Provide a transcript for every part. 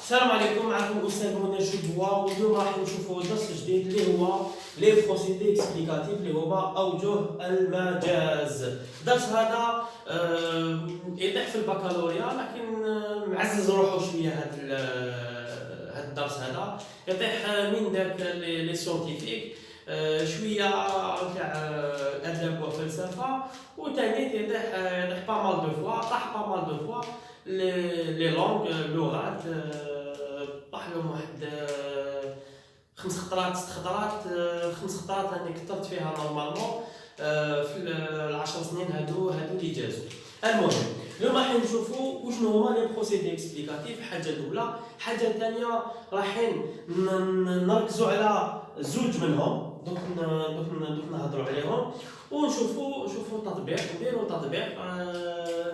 السلام عليكم. معكم الاستاذ منى جدوى، واليوم راح نشوفوا درس جديد اللي هو لي بروسيدي اكسبليكاتيف اللي هو اوجه المجاز. الدرس هذا يطيح في البكالوريا، لكن معزز روحه شويه هذا الدرس هذا يطيح من داك لي سيونتيفيك، شويه تاع ادب وفلسفه، وثاني يطيح بامال دو فوا، طاح بامال دو فوا لي لونغ اللغات، طاح لهم واحد 5 خطرات 6 خطرات. 5 خطرات راني كثرت فيها نورمالمون في العشر سنين هادو اللي جازوا. المهم اليوم راح نشوفوا وشنو هما لي بروسيدي اكسبليكاتيف، حاجه الاولى. حاجه ثانيه راح نركزوا على زوج منهم، دوك نهضروا عليهم ونشوفوا تطبيق،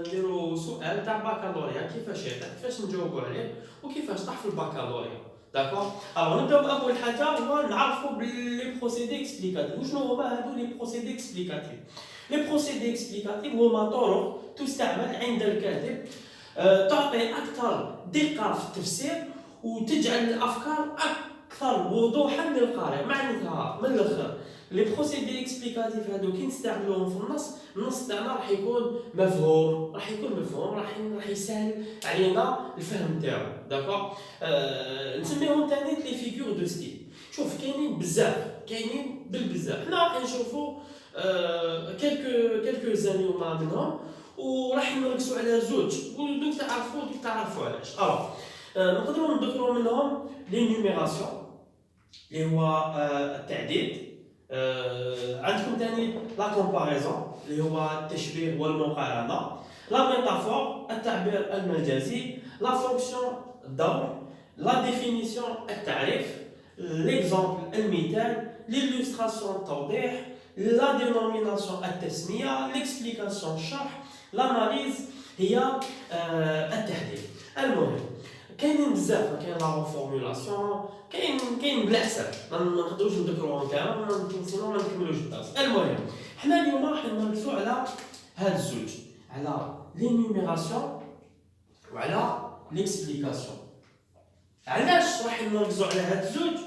نديروا سؤال تاع بكالوريا كيفاش يطيح، كيفاش نجاوبوا عليه وكيفاش طاح في البكالوريا. داكور. الوغ نبداو باول حاجه، هو نعرفوا بلي بروسيدي اكسبليكاتيف. وشنو هما هادو لي بروسيدي اكسبليكاتيف؟ لي بروسيدي اكسبليكاتيف هما طرق تستعمل عند الكاتب تعطي اكثر دقه في التفسير وتجعل الافكار اكثر وضوحا للقارئ. معناتها من الاخر لي بروسيدي اكسبليكاتيف هادو كي نستعملوهم في النص تاعنا راح يكون مفهوم، راح يسهل علينا الفهم تاعو. داكور. نسميهم ثاني لي فيغور دو ستيل. شوف كاينين بالبزاف. حنا راح نشوفوا كلكو زانيوما منهم، وراح نركزوا على زوج ودوك تعرفوا علاش. نقدروا نذكروا منهم لي نيميراسيون اللي هو التعديد. عندكم ثاني لا كومباريزون اللي هو التشبيه والمقارنه، لا ميتافور التعبير المجازي، لا فونكسيون الضرب، لا ديفينيسيون التعريف، ليكزامبل المثال، ليلوستراسيون التوضيح، لا دينوميناسيون التسميه، ليكسبليكاسيون الشرح، لاناليز هي التحديد. المهم كاينين بزاف، كاين لا فورمولاسيون، كاين بلا حساب، ما نقدروش نذكروهم كامل سينو ما نكملوش الدرس. المهم حنا اليوم راح نركزوا على هاد الزوج، على لي نيميراسيون وعلى ليكسبليكاسيون. علاش راح نركزوا على هاد الزوج؟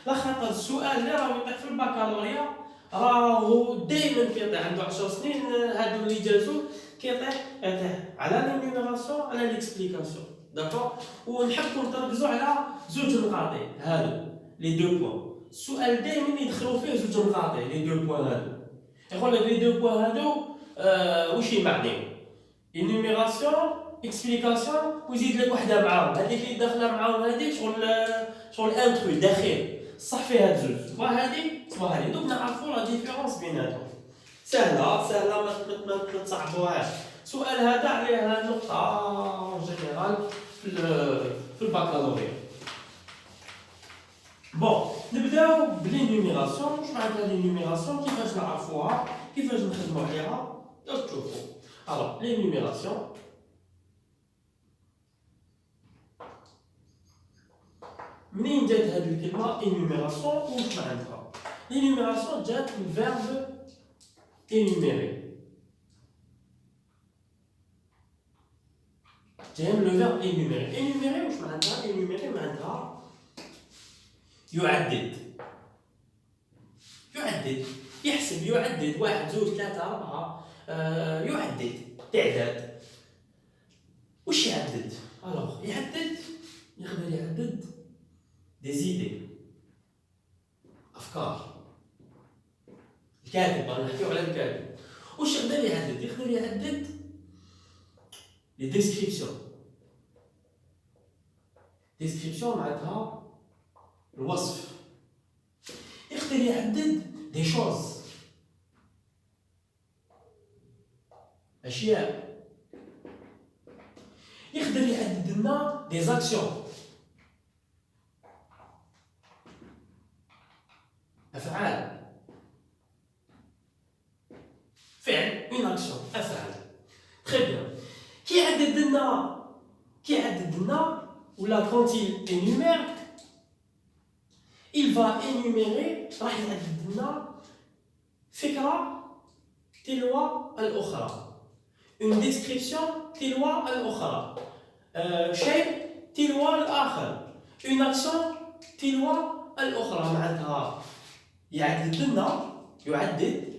لخاطر السؤال اللي راهو يطيح في البكالوريا راهو دائما كيطيح، عنده 10 سنين هادو اللي جازوا يطيح على لي نيميراسيون على ليكسبليكاسيون. داكور. ونحبكم تركزوا على زوج نقاطي هادو لي دو بوين. السؤال دائما يدخلوا فيه زوج نقاطي لي دو بوين هادو، يقول لك لي دو بوين هادو واش يمعنيو؟ انيميراسيون اكسبليكاسيون، ويزيد لك وحده معاهم، هذيك اللي داخله معاهم هذيك شغل ان ترو داخل صح فيها الزوج، سوا هذه دوك نعرفوا لا ديفيرونس بيناتهم. سهله ما تصعبوهاش. السؤال هذا عليه نقطه جينيرال في البكالوريا. بون نبداو بلي نيميراسيون. واش معناتها لي نيميراسيون؟ كيفاش نعرفوها؟ كيفاش نخدموا عليها؟ تشوفوا. لي نيميراسيون منين جات هذه الكلمه انيميراسيون؟ واش معناتها؟ انيميراسيون جات من فيرب انيميري، جاي من لو فيرب انيميري. انيميري واش معناتها؟ انيميري معناتها يعدد، يحسب، يعدد 1 2 3 4، يعدد تعداد. واش يعدد؟ يقدر يعدد دي زيدي، افكار. الكاتب، نحكيو على الكاتب. واش يقدر يعدد؟ يقدر يعدد لي ديسكريبسيون معناتها الوصف. يقدر يعدد دي شوز، اشياء. يقدر يعدد لنا دي زاكسيون، افعال، فعل، اون اكسيون، افعال. تري بيان. كي يعدد لنا ولا quand il énumère il va énumérer، راح يعدد لنا فكره تلو الاخرى، une description تلو الاخرى، شيء تلو الآخر. Une action تلو الأخرى معناتها يعدد لنا يعدد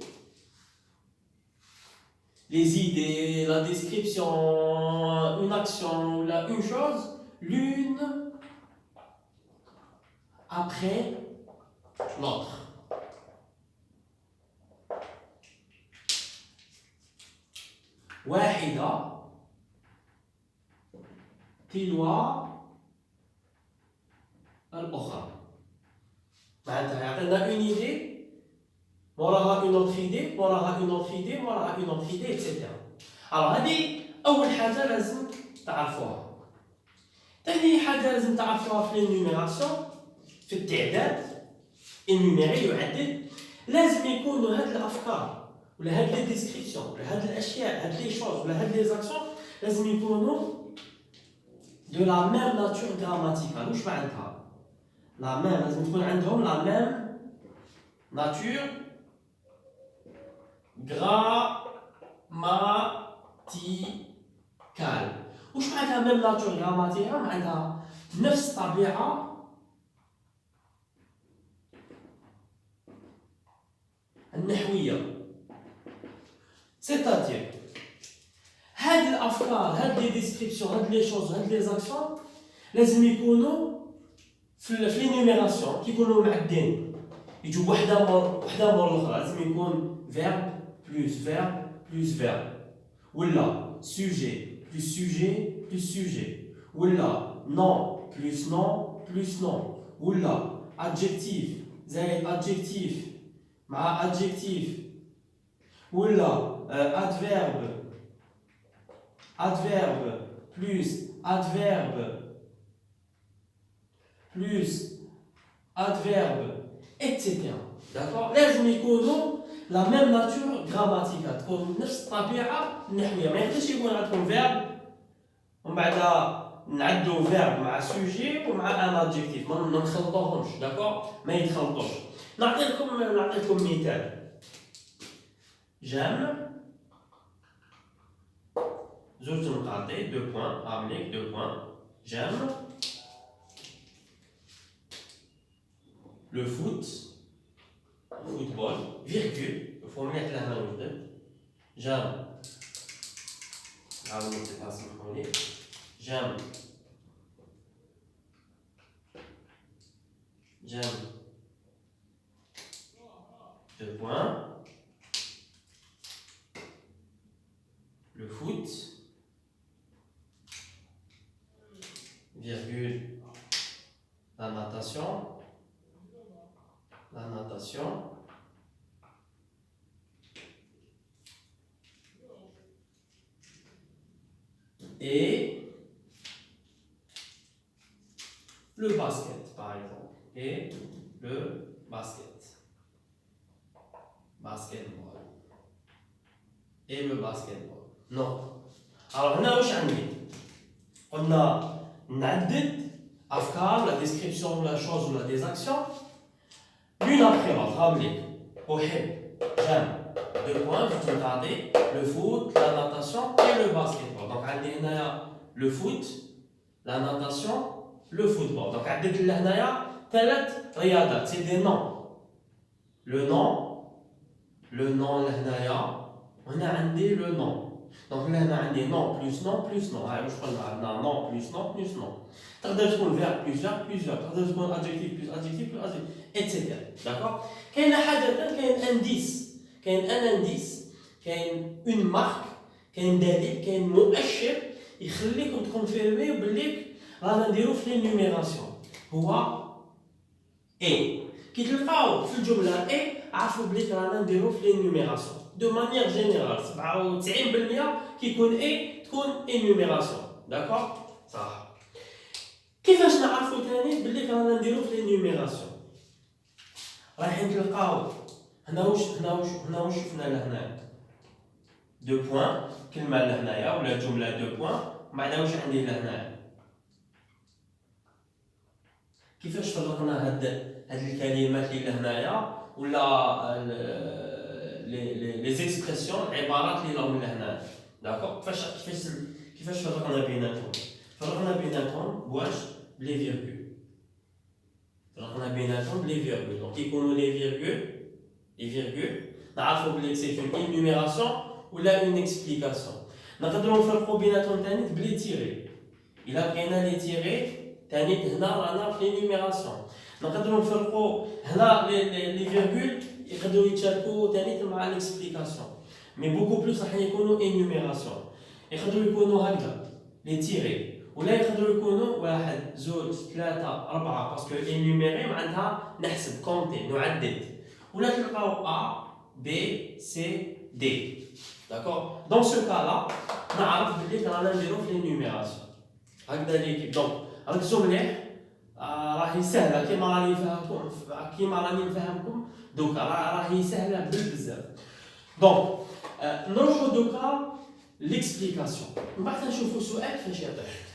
les idées, la description, une action ou une chose, l'une après l'autre. واحدة تلو الأخرى. معناتها يعطينا une idée وراها une autre idée وراها une autre idée وراها une autre idée etc. alors هذه أول حاجة لازم تعرفوها. ثاني حاجة لازم تعرفوها في الانيميراسيون في التعداد انيميري يعدد لازم يكونوا هاد الأفكار ولا هاد لي ديسكريبسيون ولا هاد الأشياء هاد لي شوز ولا هاد لي زاكسيون لازم يكونوا de la même nature grammaticale. واش معناتها؟ la même لازم تكون عندهم la même nature grammaticale. واش معناتها même nature grammaticale؟ معناتها نفس الطبيعة النحوية. c'est-à-dire هاد الافكار هاد لي ديسكريبسيون هاد لي شوز هاد لي زاكسيون لازم يكونوا في لينيميراسيون كيكونوا معدين يجوا وحده مور الاخرى. لازم يكون فيرب بلس فيرب ولا سوجي بلس سوجي بلس سوجي ولا نون بلس نون ولا ادجكتيف زائد ادجكتيف مع ادجكتيف ولا adverbe plus adverbe etc. d'accord. لازم يكونوا la même nature grammaticale تكون نفس الطبيعة النحوية. ما يقدرش يكون عندكم فيرب ومن بعد نعدو فيرب مع سوجي ومع ان ادجكتيف ما نخلطوهمش. d'accord ما يتخلطوش. نعطيكم مثال. j'aime زوج نقاطي دو بوان عامليك دو بوان. j'aime le football virgule faut mettre la main au j'aime j'aime deux points le foot virgule la natation et le basket par exemple et le basketball et le basketball. non alors هنا واش عندي؟ قلنا نعدد افكار ولا ديسكريبسيون ولا شوز ولا دي زاكسيون l'une après l'autre. عامليك أحب j'aime deux points je regarder le foot la natation et le basketball. donc عندي هنايا le foot la natation le football. donc عددت لهنايا ثلاث رياضات سي دي نون. le nom لهنايا وهنا عندي le nom. donc هنا عندي non plus non. هاي واش قلنا عندنا non plus non. تقدر تكون verbe plus verbe تقدر تكون adjectif plus adjectif etc. d'accord. كاينه حاجه كاين انديس كاين ان انديس كاين اون مارك كاين دليل كاين مؤشر يخليكم تكونفيرميو بلي رانا نديرو في لينيميراسيون هو اي. كي تلقاو في الجمله اي عرفوا بلي رانا نديرو في لينيميراسيون دو مانيير جينيرال 97% كيكون اي تكون انيميراسيون. داكوغ صح. كيفاش نعرفوا ثاني بلي رانا نديرو في لينيميراسيون؟ رايحين تلقاو هنا واش شفنا لهنا دو بوين كلمه لهنايا ولا جمله دو بوين بعدا واش عندي لهنا. كيفاش فرقنا هاد الكلمات اللي لهنايا ولا لي زيكسبرسيون العبارات اللي راهم لهنا. داكوغ كيفاش فرقنا بيناتهم؟ فرقنا بيناتهم بواش بلي فيرغول فرقنا بيناتهم بلي فيرغول دونك يكونوا لي فيرغول نعرفوا بلي سي اون انيميراسيون ولا اون اكسبليكاسيون نقدروا نفرقوا بيناتهم ثاني بلي تيري الا بغينا لي تيري ثاني هنا رانا في لينيميراسيون نقدروا نفرقوا هنا لي فيرغول يقدروا يتشاركوا ثاني مع ليكسبليكاسيون مي بوكو بلوس راح يكونوا انيميراسيون يقدروا يكونوا هكذا لي تيري ولا يقدروا يكونوا واحد زوج ثلاثة أربعة باسكو انيميري معناتها نحسب كونتي نعدد ولا تلقاو A B C D داكور دون سو كالا نعرف بلي رانا نديرو في لينيميراسيون هكذا ليكيب دونك ركزوا مليح راهي سهله كيما راني نفهمكم دوكا راهي سهله بزاف دونك نروحو دوكا ليكسبليكاسيون من بعد نشوفو سؤال كيفاش يطيح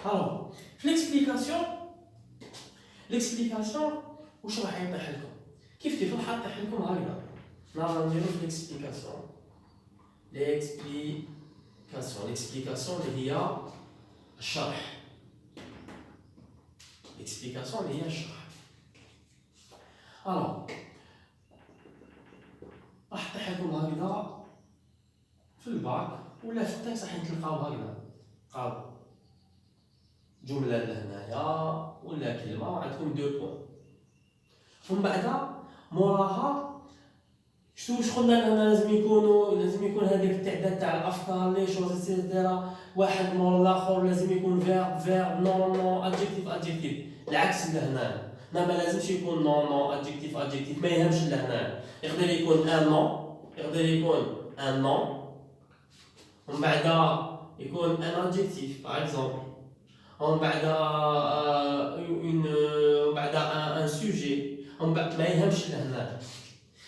Alors, l'explication, واش راح يطيح لكم؟ كيف راح يطيح لكم هكذا؟ نعرفوا نديرو في l'explication اللي هي الشرح. l'explication اللي هي الشرح. Alors, راح يطيح لكم هكذا في الباك ولا في التكست راح تلقاو هكذا. قاو جملة لهنايا ولا كلمة وعندكم دو بوان ومن بعد موراها واش قلنا لهنا لازم يكون هذاك التعداد تاع الافكار لي شوز اكسيتيرا واحد مور الاخر لازم يكون فيرب نون ادجيكتيف العكس لهنا ما لازمش يكون نون ادجيكتيف ما يهمش لهنا يقدر يكون ان نون ومن بعد يكون ان ادجيكتيف باغ اكزومبل ومن بعد ان سوجي ومن بعد ما يهمش لهنا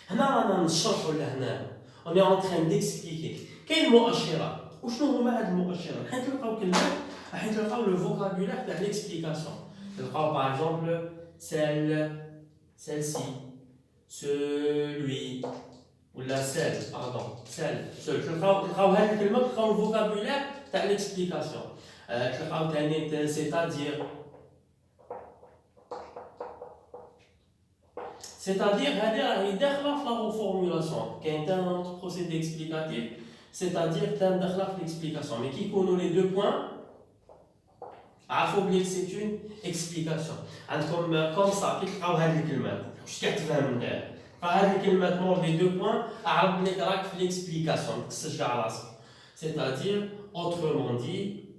هنا رانا نشرحوا لهنا اوني اون ترين ديكسبليكي كاين مؤشرات وشنو هما هاد المؤشرات حيت تلقاو كلمات حيت تلقاو لو فوكابولير تاع ليكسبليكاسيون تلقاو باغ اكزومبل celle-ci celui ولا celle تلقاو هاد الكلمه تلقاو الفوكابولير تاع ليكسبليكاسيون تلقاو ثاني c'est-à-dire هذه راهي داخله في لا فورمولاسيون كاين حتى نوت بروسيدي اكسبليكاتيف c'est-à-dire تاع داخله في ليكسبليكاسيون مي كي يكونوا لي دو بوين عرفوا بلي سي اون اكسبليكاسيون عندكم كوم صا كي تلقاو هذه الكلمات واش كتفهم منها هذه الكلمات مور لي دو بوين اعرف بلي راك في ليكسبليكاسيون ما تقصش كاع راسك c'est-à-dire autrement dit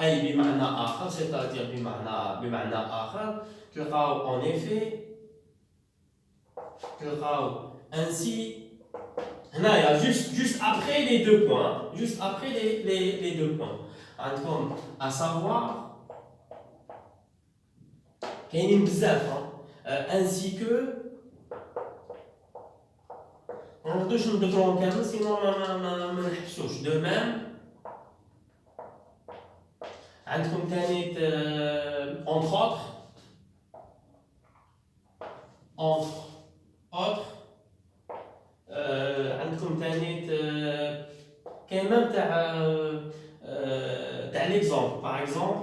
أي بمعنى آخر c'est-à-dire بمعنى آخر تلقاو en effet تلقاو ainsi هنايا juste après les deux points عندكم à savoir كاينين بزاف ainsi que ما نقدروش ندبروهم كامل سينو ما نحبسوش de même عندكم ثاني entre autres عندكم ثاني كاين ميم تاع ليكزومبل باغ اكزومبل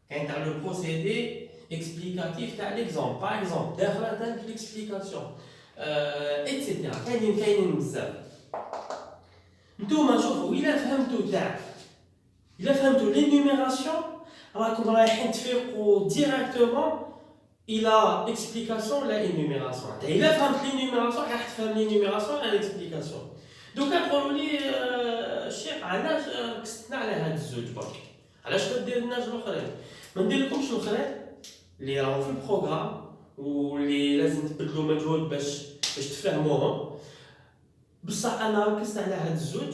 كاين تاع لو بروسيدي اكسبليكاتيف تاع ليكزومبل باغ اكزومبل داخله تاع ليكسبليكاسيون ايتترا كاينين بزاف نتوما شوفوا إلا فهمتوا لينيميراسيون راكم رايحين تفيقوا ديريكتومون الى اكسبليكاسيون لا انيميراسيون إلا فهمت لينيميراسيون راح تفهم لينيميراسيون على الاكسبليكاسيون دوكا تقولوا لي الشيخ علاش كستنا على هاد الزوج برك علاش ما ديرناش الاخرين ما نديرلكمش الاخرين اللي راهو في البروغرام واللي لازم تبذلوا مجهود باش تفهموهم بصح انا ركزت على هاد الزوج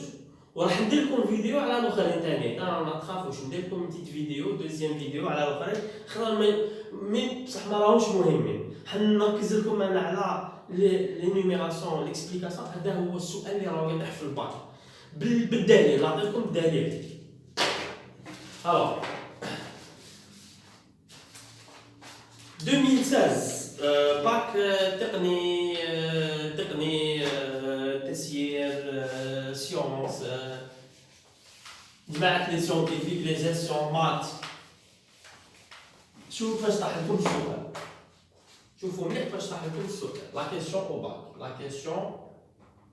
وراح ندير لكم فيديو على الاخرين ثاني ما تخافوش ندير لكم تيت فيديو دوزيام فيديو على الاخرين خلال مي بصح ما راهوش مهمين حنركز لكم انا على لينيميراسيون ليكسبليكاسيون هذا هو السؤال اللي راه يطيح في الباك بالدليل نعطيكم الدليل الوغ 2016 باك تقني تسيير سيونس جماعة لي سيونتيفيك لي جيستيون مات. شوف فاش طاح لكم السؤال، شوفوا مليح فاش طاح لكم السؤال. لا كيسيون او باك، لا كيسيون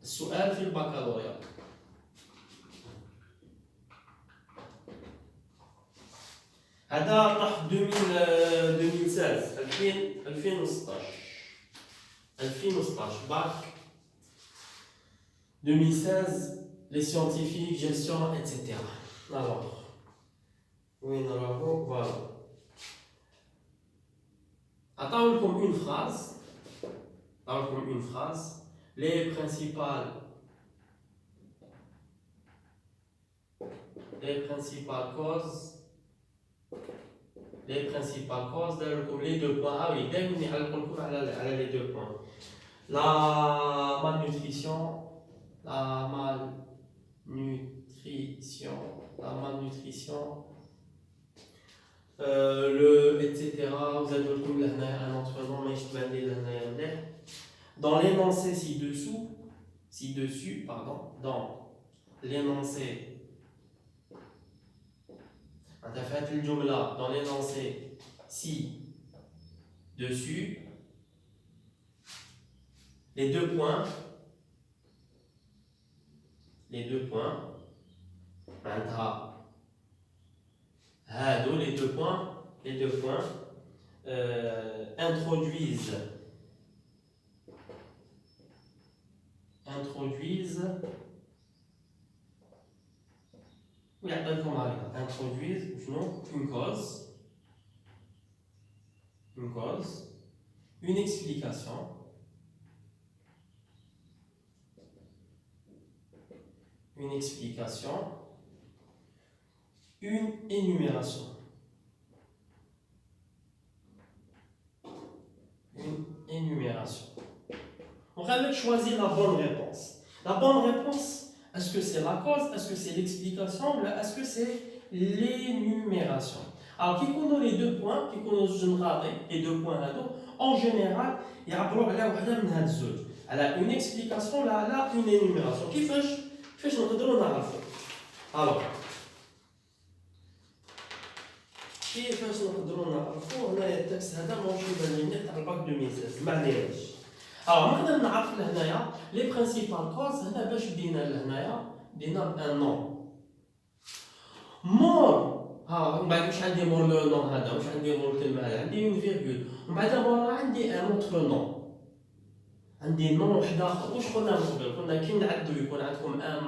السؤال في البكالوريا. هذا طاح 2016 2016 باك 2016 les scientifiques, gestion, etc. Alors, oui, voilà. Attends comme une phrase, les principales causes, comme les deux points. Ah oui, les deux points. La malnutrition, le etc. Vous avez retrouvé un autre nom, mais je vais aller dans l'énoncé ci-dessus, pardon, dans l'énoncé, dans l'énoncé ci-dessus, les deux points, les deux points introduisent une cause, une explication, une énumération. On va choisir la bonne réponse. La bonne réponse, est-ce que c'est la cause, est-ce que c'est l'explication, ou est-ce que c'est l'énumération? Alors, qui connaît les deux points, les deux points en général, il y a une explication, là, une énumération. Qui fait alors, كيفاش نقدروا نعرفوا هنايا التكست هذا موجود لنا تاع الباك 2016 معليش. نقدر نعرف لهنايا لي برينسيبال كوز. هنا باش بدينا لهنايا بدينا بان نون مور. من بعد واش عندي مور لو نون هذا، واش عندي مور الكلمه هذا، عندي اون فيرغول. من بعد مور عندي ان اوتر نون، عندي نون واحد اخر. واش قلنا من قبل؟ قلنا كي نعدو يكون عندكم ان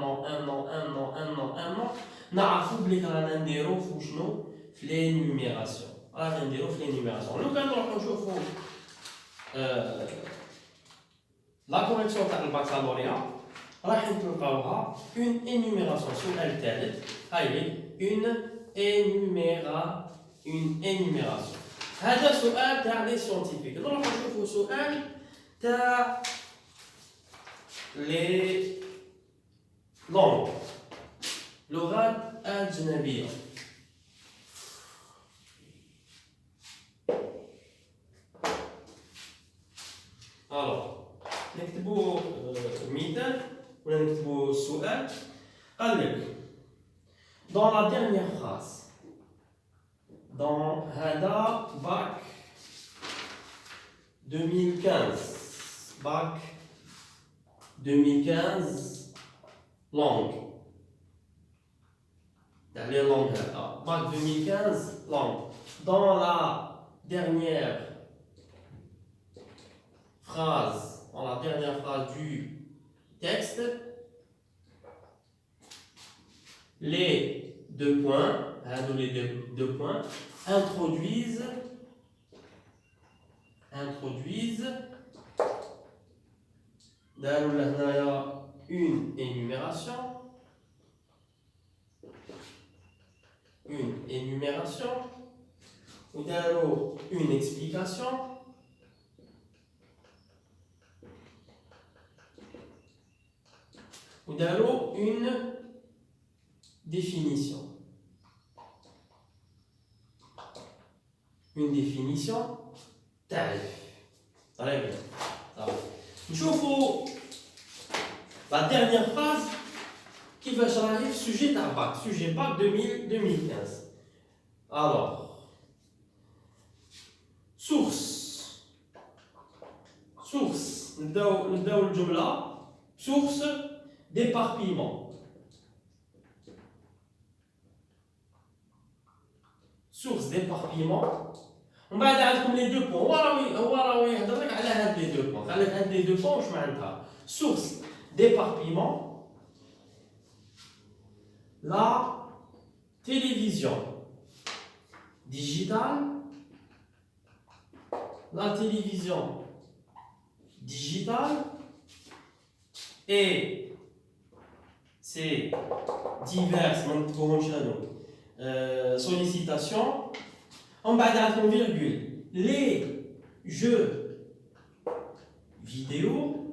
نون نعرفوا بلي رانا نديرو في شنو، في لينيميراسيون. رانا نديرو في لينيميراسيون. لو كان نروحو نشوفو لا كوريكسيون تاع البكالوريا راح نلقاوها اون انيميراسيون. السؤال الثالث هاي اون انيميراسيون. هذا سؤال تاع لي سيونتيفيك. نروحو نشوفو سؤال تاع لي لونغ، لغات أجنبية. نكتبو مثال ولا نكتبو السؤال. قال لك dans la dernière phrase، dans هذا باك 2015 langue، dans les langues هذا باك 2015 langue. dans la dernière phrase du texte, les deux points introduisent une énumération, ou une explication, ou une définition. تعرف. Très bien. نشوفوا la dernière phrase كيفاش راهي في sujet تاع bac, sujet bac 2015. Alors, source. نبداو الجملة source d'éparpillement. Source d'éparpillement. ومن بعد عندكم لي دو بوان هو راهو يهضر لك على هاد لي دو بوان. قال لك هاد لي دو بوان واش معناتها source d'éparpillement la télévision digitale et ses diverses sollicitations. En bas d'un virgule, les jeux vidéo,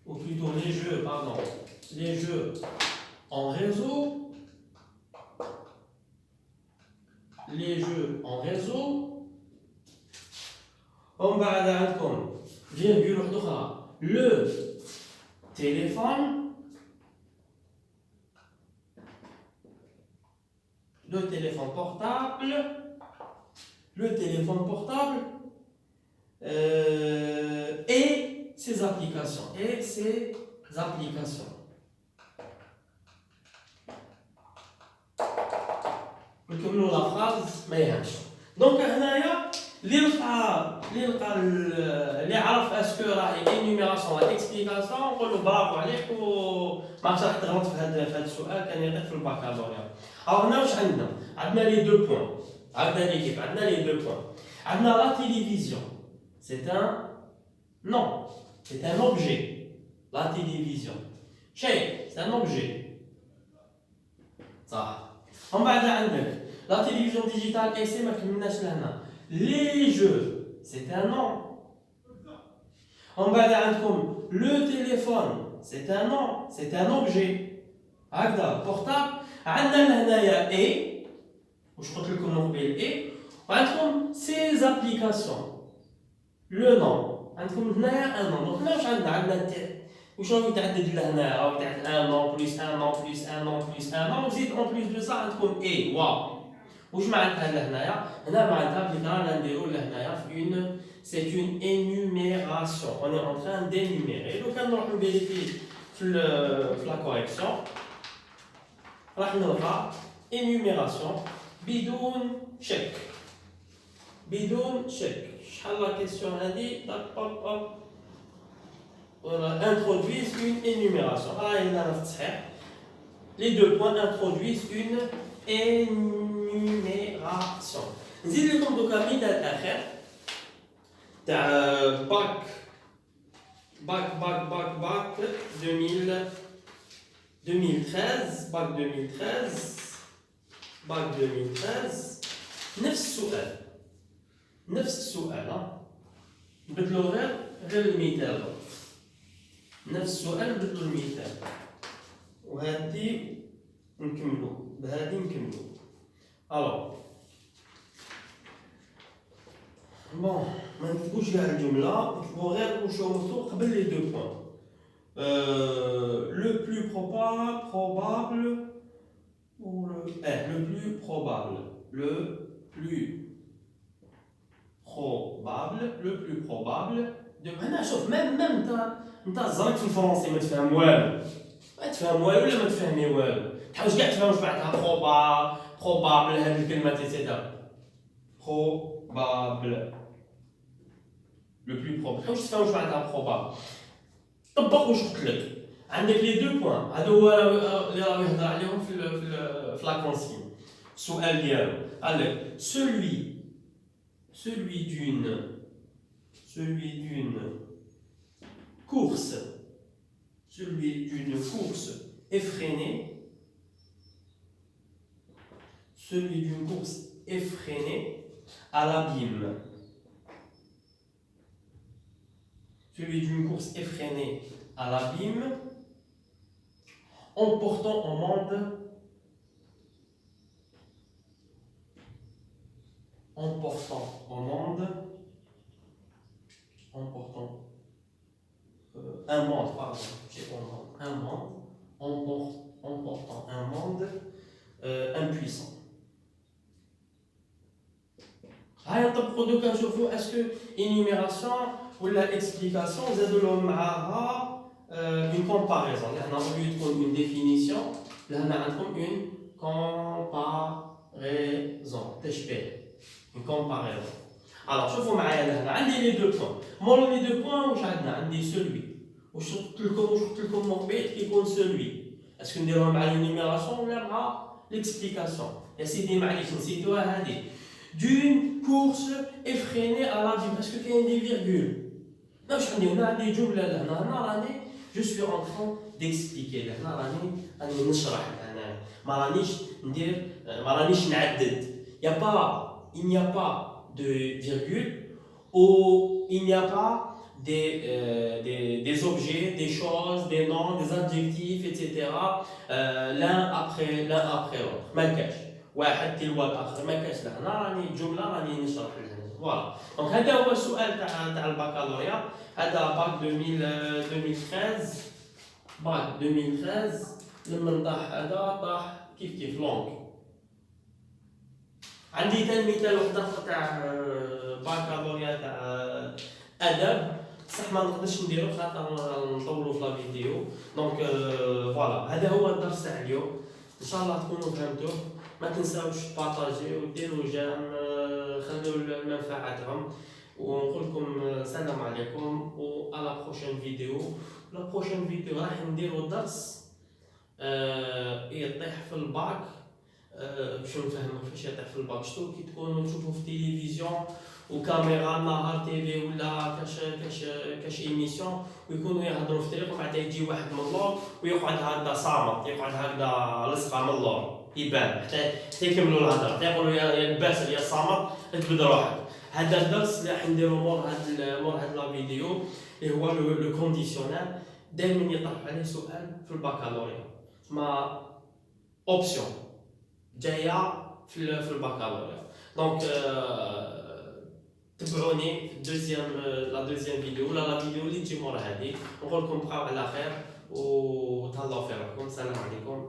ou plutôt les jeux en réseau, en bas d'un virgule, le téléphone portable et ses applications. نكملوا la phrase ما يهمش. دونك هنايا اللي عرف اسكو راهي انيميراسيون ولا اكسبليكاسيون نقول له برافو عليك وما راح تغلط في هذا السؤال كان يعطيك في الباكالوريا. هنا واش عندنا لي دو بوين. عندنا لي دو بوين. عندنا لا تيليفزيون. C'est un objet. La télévision. C'est un objet. صح. ومن بعد عندك la télévision digitale et c'est ما كملناش لهنا. Les jeux, c'est un nom. En bas عندكم le téléphone, c'est un nom, c'est un objet. هكذا portable. عندنا هنايا et واش قلت لكم من قبل et وعندكم ces applications. Le nom. عندكم هنايا un nom. دونك هنا واش عندنا واش راهو يتعدد لهنا راهو يتعدد un nom plus un nom plus un nom plus un nom وزيد en plus de ça عندكم et واو. واش معناتها لهنايا؟ هنا معناتها بلي رانا نديرو لهنايا في c'est une énumération. On est en train d'énumérer. Donc نروح نفيريفي في la correction. راح نلقى énumération بدون شك. شحال لا كيسيون هادي introduisent une énumération. راهي هنا في التصحيح. Les deux points introduisent une énumération. نزيد لكم دوكا مثال اخر تاع باك 2013 نفس السؤال بدلو غير المثال نفس السؤال بدلو المثال وهادي نكملو بهادي الوغ بون ما نكتبوش كاع الجمله نكتبو غير واش هو قبل لي دو بوين le plus probable ou le plus probable de هنا شوف ميم انت زرك في الفرنسي ما تفهم والو ولا ما تفهمي والو تحاول كاع تفهم واش معناتها probable هاد الكلمه تيتاتا probable le plus probable تحاول تفهم واش معناتها probable طبق واش قلت لك عندك لي دو بوين هذا هو اللي راه يهضر عليهم في لا كونسين السؤال ديالو قال لك celui d'une course effrénée à l'abîme. Emportant au monde emportant au monde, un monde, pardon, j'ai pas monde, un monde, emportant un monde impuissant. هاي نطبقوا دوكا نشوفوا اسكو انيميراسيون ولا اكسبليكاسيون زادوا لهم معاها اون كومباريزون. لهنا اوليو تكون اون ديفينيسيون لهنا عندكم اون كومباريزون تشبيه اون كومباريزون. الوغ شوفوا معايا لهنا عندي لي دو بوين مور لي دو بوين واش عندنا عندي سولوي واش قلت لكم من قبيل كيكون سولوي اسكو نديروها مع الانيميراسيون ولا مع ليكسبليكاسيون. يا سيدي معليش نسيتوها هذه d'une course effrénée à la vie parce que il y a des virgules. Non, je suis en train d'expliquer. Il n'y a pas de virgule ou il n'y a pas des objets, des choses, des noms, des adjectifs, etc. L'un après l'autre. واحد تلو الاخر ما كاش لهنا راني الجمله راني نشرح لها فوالا. دونك هذا هو السؤال تاع البكالوريا. هذا باك 2013 لما طاح هذا طاح كيف لونغ. عندي ثاني مثال واحد اخر تاع بكالوريا تاع ادب صح ما نقدرش نديرو خاطر نطولوا في لا فيديو. دونك فوالا هذا هو الدرس تاع اليوم. ان شاء الله تكونوا فهمتوه. ما تنساوش بارطاجيو وديروا جيم خليو المنفعتهم ونقول لكم سلام عليكم و على بروشين فيديو. لا بروشين فيديو راح نديروا درس يطيح في الباك باش نفهموا كيفاش يطيح في الباك. شتو كي تكونوا تشوفوا في التلفزيون وكاميرا نهار تيفي ولا كاش ايميسيون ويكونوا يهضروا في الطريق وبعد يجي واحد من اللور ويقعد هكذا صامت يقعد هكذا لصقه من اللور يبان حتى يكملوا الهضره حتى يقولوا يا الباسل يا صامت تبد روحك. هذا الدرس اللي راح نديرو مور هاد لا فيديو اللي هو لو كونديسيونيل. دائما يطرح عليه سؤال في البكالوريا ما اوبسيون جايه في البكالوريا. دونك تبعوني في لا دوزيام فيديو ولا لا فيديو اللي تجي مور هذه. نقول لكم بقاو على خير وتهلاو في روحكم. السلام عليكم.